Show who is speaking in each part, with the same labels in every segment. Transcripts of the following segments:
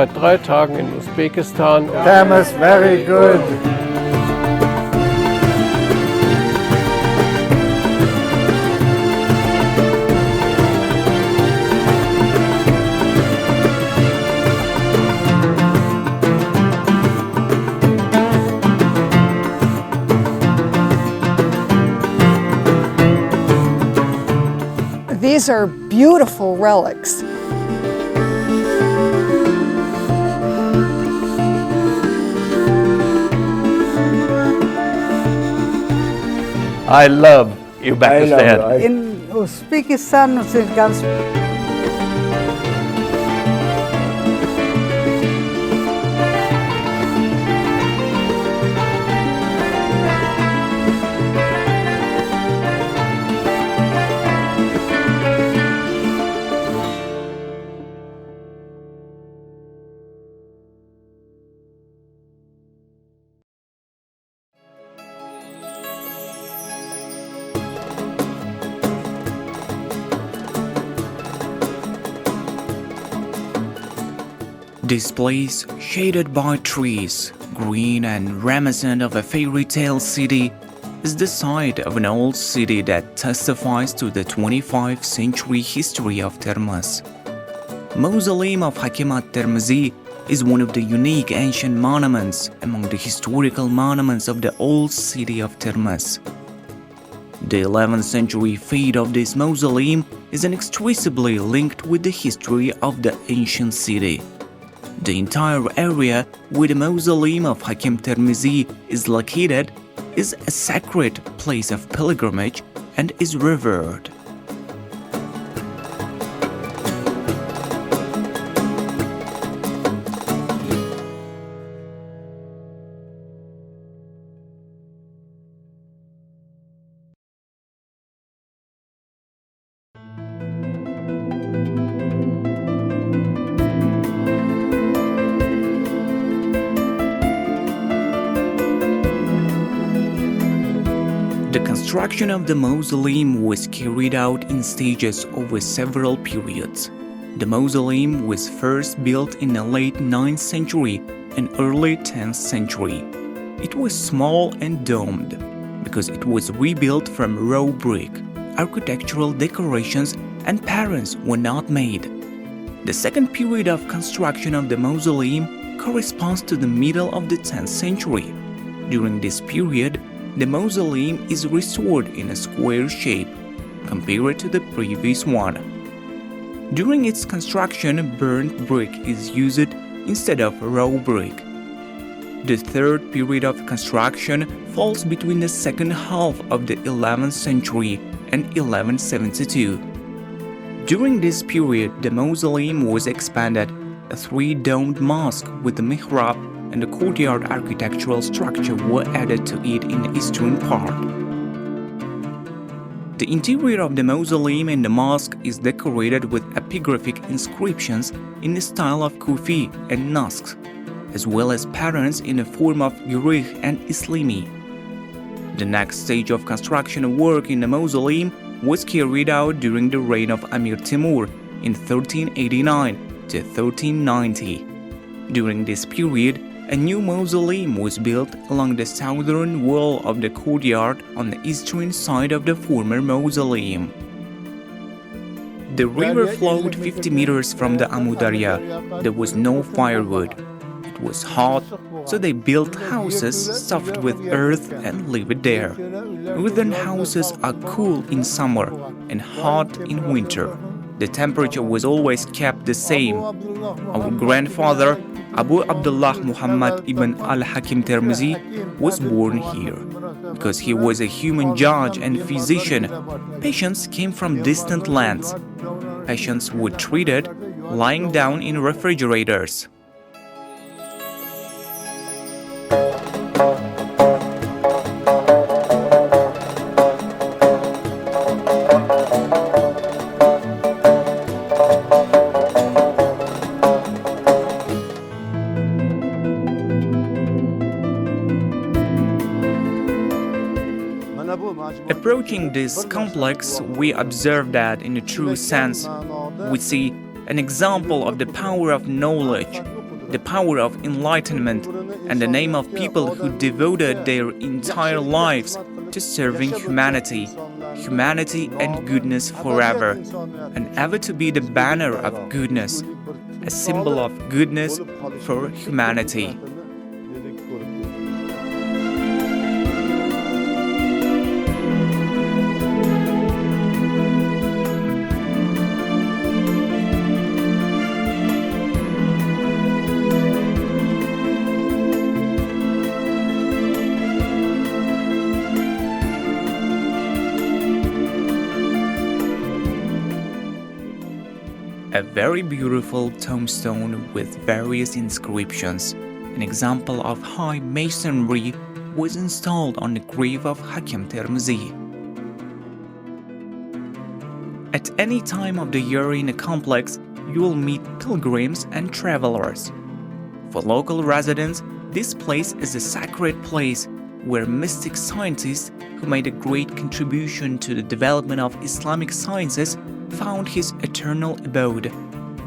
Speaker 1: seit 3 Tagen in Usbekistan.
Speaker 2: Termiz, very good.
Speaker 3: These are beautiful relics.
Speaker 1: I love Uzbekistan.
Speaker 4: In Usbekistan sind ganz
Speaker 5: This place, shaded by trees, green and reminiscent of a fairy tale city, is the site of an old city that testifies to the 25th century history of Termiz. Mausoleum of Hakim at-Termizi is one of the unique ancient monuments among the historical monuments of the old city of Termiz. The 11th century fate of this mausoleum is inextricably linked with the history of the ancient city. The entire area where the mausoleum of Hakim Termizi is located is a sacred place of pilgrimage and is revered. The construction of the mausoleum was carried out in stages over several periods. The mausoleum was first built in the late 9th century and early 10th century. It was small and domed because it was rebuilt from raw brick. Architectural decorations and patterns were not made. The second period of construction of the mausoleum corresponds to the middle of the 10th century. During this period, the mausoleum is restored in a square shape compared to the previous one. During its construction, burnt brick is used instead of raw brick. The third period of construction falls between the second half of the 11th century and 1172. During this period, the mausoleum was expanded. A 3-domed mosque with a mihrab and a courtyard architectural structure were added to it in the eastern part. The interior of the mausoleum and the mosque is decorated with epigraphic inscriptions in the style of Kufi and Nasq, as well as patterns in the form of Greek and Islamic. The next stage of construction work in the mausoleum was carried out during the reign of Amir Timur in 1389 to 1390. During this period, a new mausoleum was built along the southern wall of the courtyard on the eastern side of the former mausoleum. The river flowed 50 meters from the Amudarya. There was no firewood. It was hot, so they built houses stuffed with earth and lived there. Wooden houses are cool in summer and hot in winter. The temperature was always kept the same. Our grandfather, Abu Abdullah Muhammad ibn Al-Hakim Termizi, was born here. Because he was a human judge and physician, patients came from distant lands. Patients were treated lying down in refrigerators. Approaching this complex, we observe that, in a true sense, we see an example of the power of knowledge. the power of enlightenment, and the name of people who devoted their entire lives to serving humanity and goodness forever, and ever to be the banner of goodness, a symbol of goodness for humanity. A very beautiful tombstone with various inscriptions, an example of high masonry, was installed on the grave of Hakim at-Termizi. At any time of the year in the complex, you will meet pilgrims and travelers. For local residents, this place is a sacred place where mystic scientists who made a great contribution to the development of Islamic sciences found his eternal abode,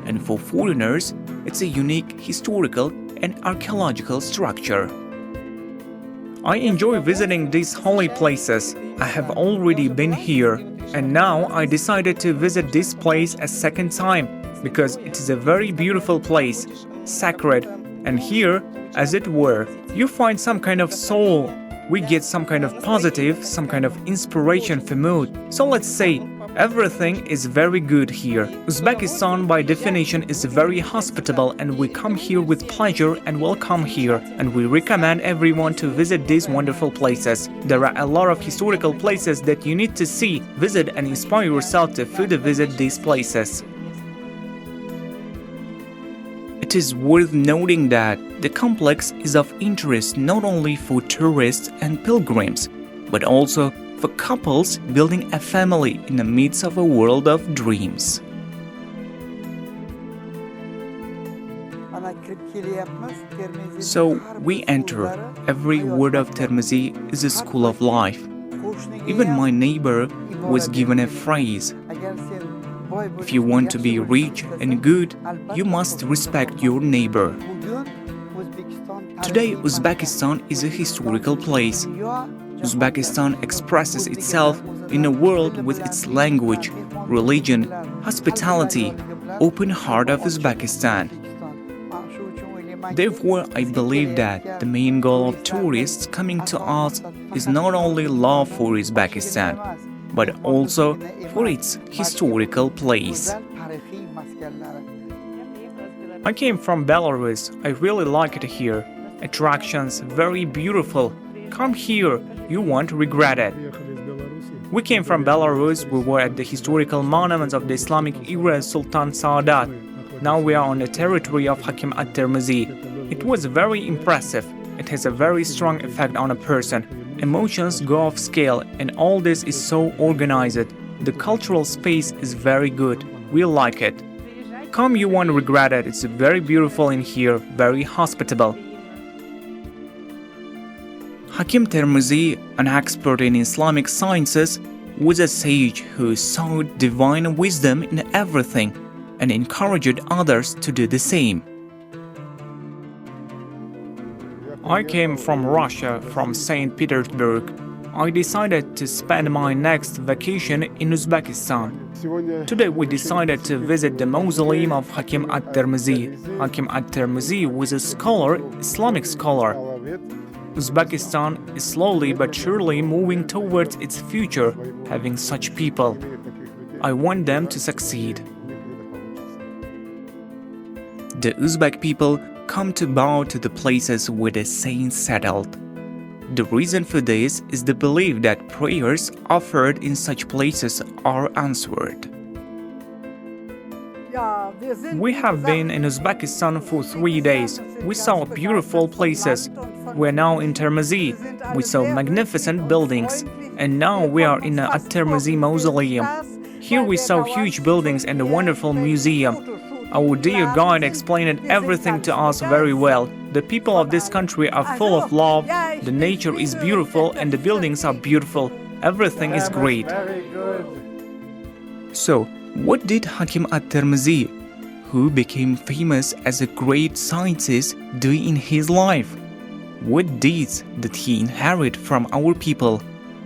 Speaker 5: and for foreigners, it's a unique historical and archaeological structure. I enjoy visiting these holy places. I have already been here, and now I decided to visit this place a second time because it is a very beautiful place, sacred, and here, as it were, you find some kind of soul. We get some kind of positive, some kind of inspiration for mood. So let's say everything is very good here. Uzbekistan by definition is very hospitable, and we come here with pleasure and welcome here, and we recommend everyone to visit these wonderful places. There are a lot of historical places that you need to see, visit and inspire yourself to further visit these places. It is worth noting that the complex is of interest not only for tourists and pilgrims, but also for couples building a family in the midst of a world of dreams. So we enter. Every word of Termizi is a school of life. Even my neighbor was given a phrase: if you want to be rich and good, you must respect your neighbor. Today, Uzbekistan is a historical place. Uzbekistan expresses itself in a world with its language, religion, hospitality, open heart of Uzbekistan. Therefore, I believe that the main goal of tourists coming to us is not only love for Uzbekistan, but also for its historical place. I came from Belarus. I really like it here. Attractions very beautiful. Come here, you won't regret it. We came from Belarus. We were at the historical monuments of the Islamic era Sultan Saadat. Now we are on the territory of Hakim at-Termizi. It was very impressive. It has a very strong effect on a person. Emotions go off scale, and all this is so organized. The cultural space is very good. We like it. Come, you won't regret it. It's very beautiful in here, very hospitable. Hakim at-Termizi, an expert in Islamic sciences, was a sage who saw divine wisdom in everything and encouraged others to do the same. I came from Russia, from St. Petersburg. I decided to spend my next vacation in Uzbekistan. Today we decided to visit the mausoleum of Hakim at-Termizi. Hakim at-Termizi was a scholar, Islamic scholar. Uzbekistan is slowly but surely moving towards its future, having such people. I want them to succeed. The Uzbek people come to bow to the places where the saints settled. The reason for this is the belief that prayers offered in such places are answered. We have been in Uzbekistan for 3 days. We saw beautiful places. We are now in Termizi. We saw magnificent buildings. And now we are in the at-Termizi mausoleum. Here we saw huge buildings and a wonderful museum. Our dear guide explained everything to us very well. The people of this country are full of love, the nature is beautiful, and the buildings are beautiful. Everything is great. So, what did Hakim at-Termizi, who became famous as a great scientist, do in his life? What deeds did he inherit from our people?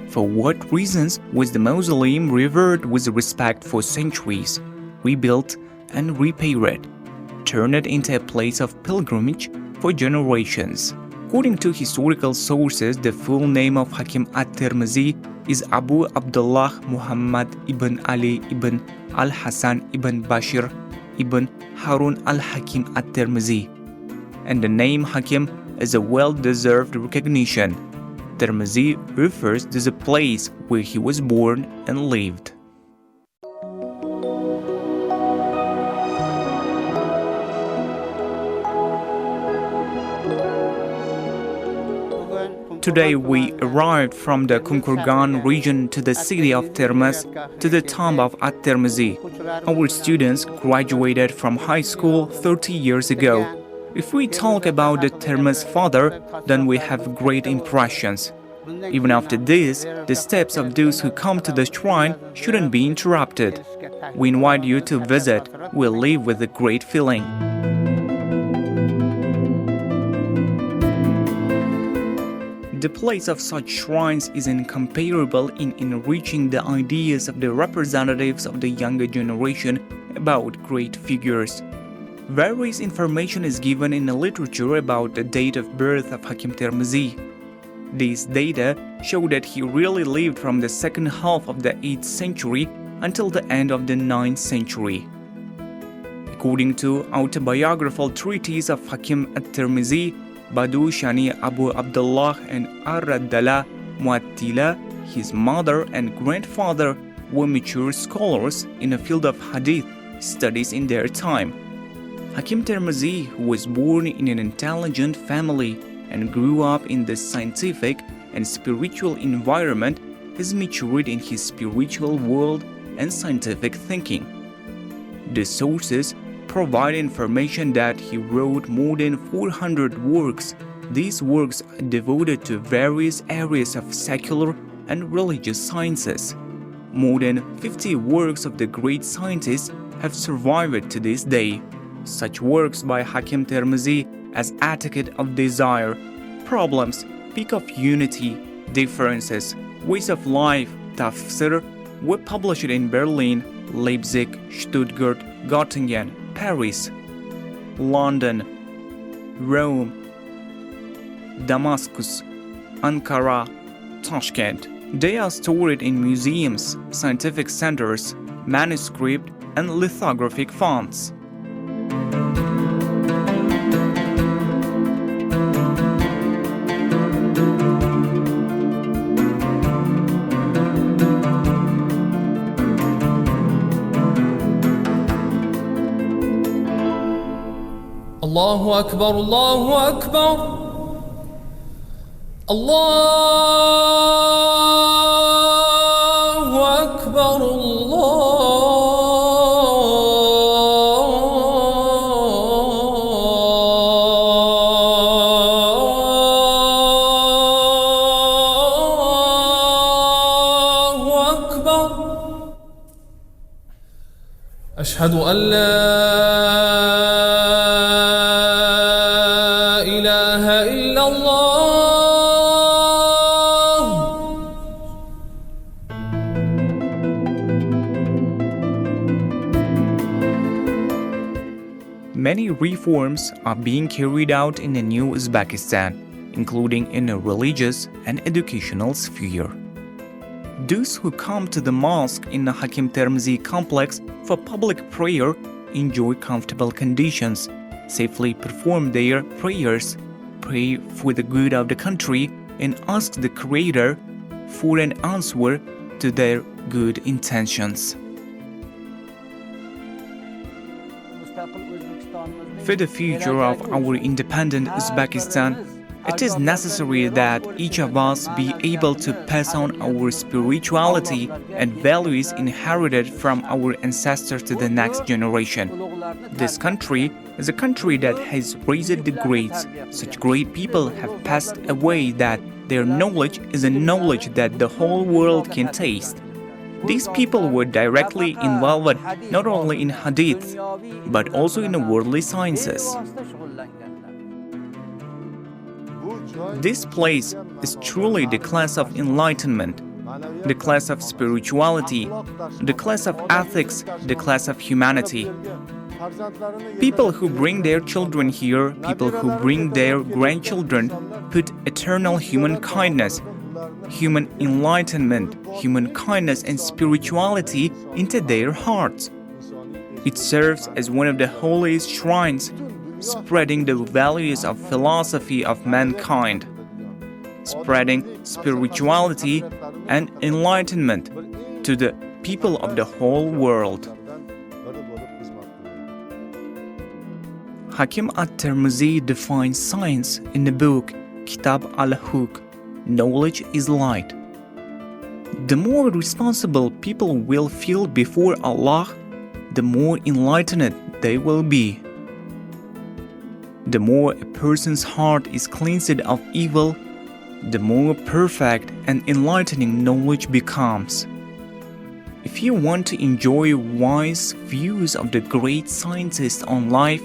Speaker 5: For what reasons was the mausoleum revered with respect for centuries, rebuilt and repaired, turned into a place of pilgrimage for generations? According to historical sources, the full name of Hakim at-Termizi is Abu Abdullah Muhammad ibn Ali ibn al-Hasan ibn Bashir ibn Harun al-Hakim at-Termizi, and the name Hakim is a well-deserved recognition. Termizi refers to the place where he was born and lived. Today we arrived from the Concorgan region to the city of Termez to the tomb of at-Termizi. Our students graduated from high school 30 years ago. If we talk about the Termez father, then we have great impressions. Even after this, the steps of those who come to the shrine shouldn't be interrupted. We invite you to visit. We'll leave with a great feeling. The place of such shrines is incomparable in enriching the ideas of the representatives of the younger generation about great figures. Various information is given in the literature about the date of birth of Hakim Termizi. These data show that he really lived from the second half of the 8th century until the end of the 9th century. According to autobiographical treatise of Hakim at-Termizi, Badu Shani Abu Abdullah and Ar-Raddala Mu'attila, his mother and grandfather were mature scholars in the field of hadith studies in their time. Hakim Termizi, who was born in an intelligent family and grew up in the scientific and spiritual environment, has matured in his spiritual world and scientific thinking. The sources provide information that he wrote more than 400 works. These works are devoted to various areas of secular and religious sciences. More than 50 works of the great scientists have survived to this day. Such works by Hakim Termizi as Etiquette of Desire, Problems, Peak of Unity, Differences, Ways of Life, Tafsir were published in Berlin, Leipzig, Stuttgart, Göttingen, Paris, London, Rome, Damascus, Ankara, Tashkent. They are stored in museums, scientific centers, manuscript and lithographic fonts.
Speaker 6: Allahu Akbar, Allahu Akbar, Allahu Akbar, Allahu Akbar. Ashhadu an la
Speaker 5: Many reforms are being carried out in the new Uzbekistan, including in the religious and educational sphere. Those who come to the mosque in the Hakim Termizi complex for public prayer enjoy comfortable conditions, safely perform their prayers, pray for the good of the country, and ask the Creator for an answer to their good intentions. For the future of our independent Uzbekistan, it is necessary that each of us be able to pass on our spirituality and values inherited from our ancestors to the next generation. This country is a country that has raised the greats. Such great people have passed away that their knowledge is a knowledge that the whole world can taste. These people were directly involved not only in hadith, but also in the worldly sciences. This place is truly the class of enlightenment, the class of spirituality, the class of ethics, the class of humanity. People who bring their children here, people who bring their grandchildren, put eternal human kindness, human enlightenment, human kindness and spirituality into their hearts. It serves as one of the holiest shrines, spreading the values of philosophy of mankind, spreading spirituality and enlightenment to the people of the whole world. Hakim at-Termizi defines science in the book Kitab Al-Hakim, Knowledge is Light. The more responsible people will feel before Allah, the more enlightened they will be. The more a person's heart is cleansed of evil, the more perfect and enlightening knowledge becomes. If you want to enjoy wise views of the great scientists on life,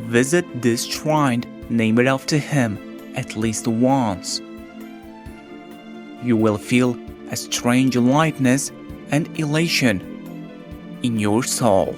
Speaker 5: visit this shrine named after him at least once. You will feel a strange lightness and elation in your soul.